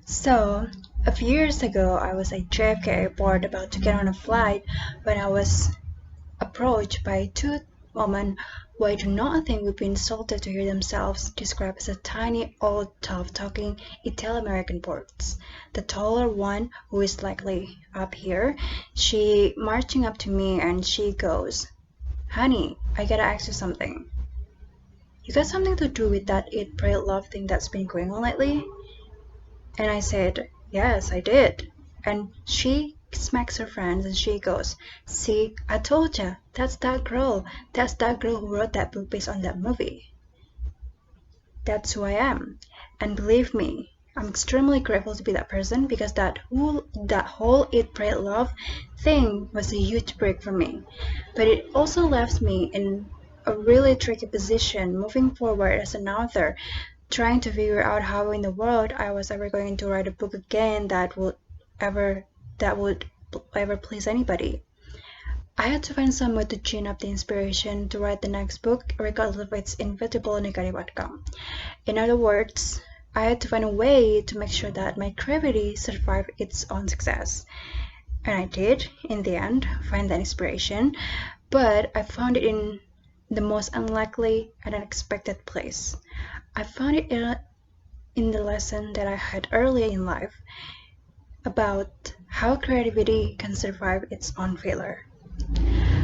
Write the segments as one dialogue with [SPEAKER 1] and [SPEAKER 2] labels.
[SPEAKER 1] So, a few years ago, I was at JFK Airport about to get on a flight when I was approached by two women who I do not think would be insulted to hear themselves described as a tiny, old, tough-talking Italo-American brutes. The taller one, who is likely up here, she marching up to me and she goes, "Honey, I gotta ask you something. You got something to do with that eat, pray, love thing that's been going on lately?" And I said, "Yes, I did." And she smacks her friends and she goes, "See, I told ya, that's that girl. That's that girl who wrote that book based on that movie." That's who I am. And believe me, I'm extremely grateful to be that person because that whole Eat, Pray, Love thing was a huge break for me. But it also left me in a really tricky position moving forward as an author, trying to figure out how in the world I was ever going to write a book again ever that would ever please anybody. I had to find some way to gin up the inspiration to write the next book, regardless of its inevitable negative outcome. In other words, I had to find a way to make sure that my creativity survived its own success. And I did, in the end, find that inspiration, but I found it in the most unlikely and unexpected place. I found it in the lesson that I had early in life about how creativity can survive its own failure.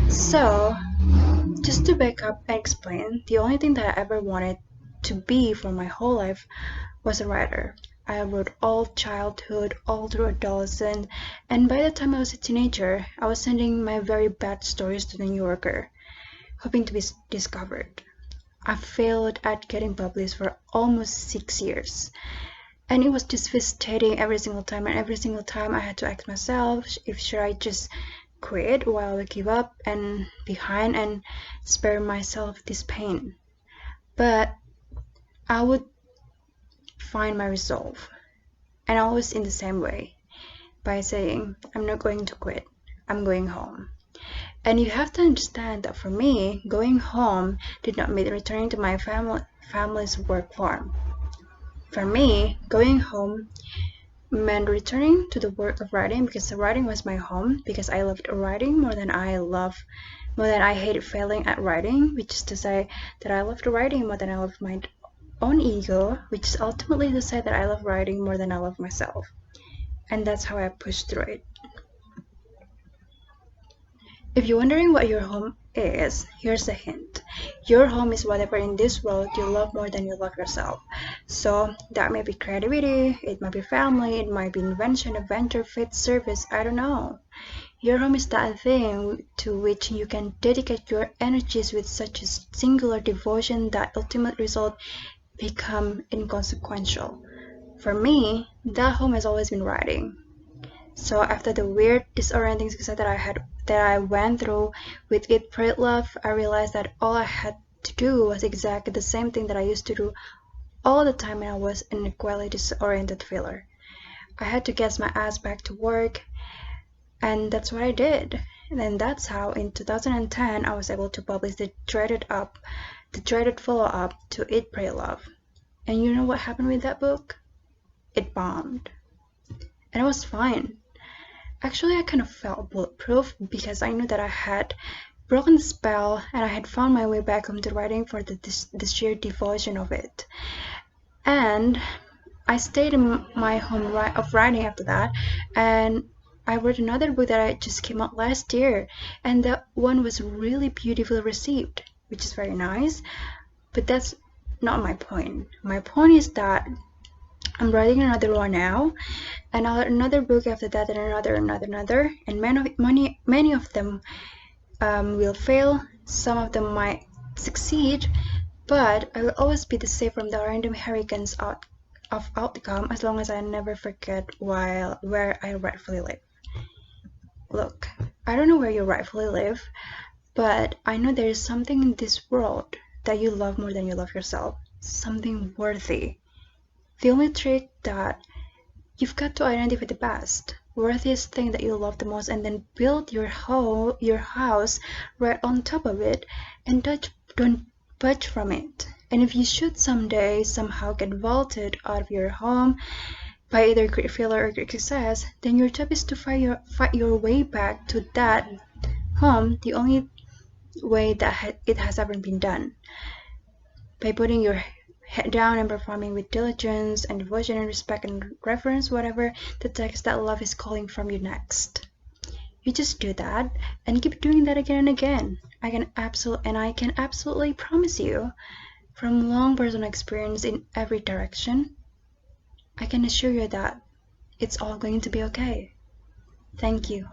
[SPEAKER 1] So, just to back up and explain, the only thing that I ever wanted to be for my whole life was a writer. I wrote all childhood, all through adolescence, and by the time I was a teenager, I was sending my very bad stories to the New Yorker, hoping to be discovered. I failed at getting published for almost 6 years. And it was just devastating every single time, and every single time I had to ask myself if should I just quit while I give up and behind and spare myself this pain. But I would find my resolve, and always in the same way, by saying, I'm not going to quit, I'm going home. And you have to understand that for me, going home did not mean returning to my family's work farm. For me, going home meant returning to the work of writing because the writing was my home, because I loved writing more than I hated failing at writing, which is to say that I loved writing more than I loved my own ego, which is ultimately to say that I love writing more than I love myself. And that's how I pushed through it. If you're wondering what your home is, here's a hint. Your home is whatever in this world you love more than you love yourself. So that may be creativity, it might be family, it might be invention, adventure, faith, service, I don't know. Your home is that thing to which you can dedicate your energies with such a singular devotion that ultimate result become inconsequential. For me, that home has always been writing. So after the weird, disorienting success that I went through with Eat, Pray, Love, I realized that all I had to do was exactly the same thing that I used to do all the time when I was an equally disoriented failure. I had to get my ass back to work, and that's what I did. And then that's how in 2010 I was able to publish the dreaded follow-up to Eat, Pray, Love. And you know what happened with that book? It bombed. And it was fine. Actually, I kind of felt bulletproof because I knew that I had broken the spell and I had found my way back home to writing for the sheer devotion of it. And I stayed in my home of writing after that, and I wrote another book that just came out last year, and that one was really beautifully received, which is very nice. But that's not my point. My point is that I'm writing another one now, and another book after that, and another, and many of them will fail. Some of them might succeed, but I will always be safe from the random hurricanes of outcome as long as I never forget where I rightfully live. Look, I don't know where you rightfully live, but I know there is something in this world that you love more than you love yourself, something worthy. The only trick that you've got to identify the best, worthiest thing that you love the most, and then build your house right on top of it, and don't budge from it. And if you should someday somehow get vaulted out of your home, by either great failure or great success, then your job is to fight your way back to that home the only way that it has ever been done, by putting your head down and performing with diligence and devotion and respect and reverence whatever the text that love is calling from you next. You just do that and keep doing that again and again. I can absolutely promise you, from long personal experience in every direction, I can assure you that it's all going to be okay. Thank you.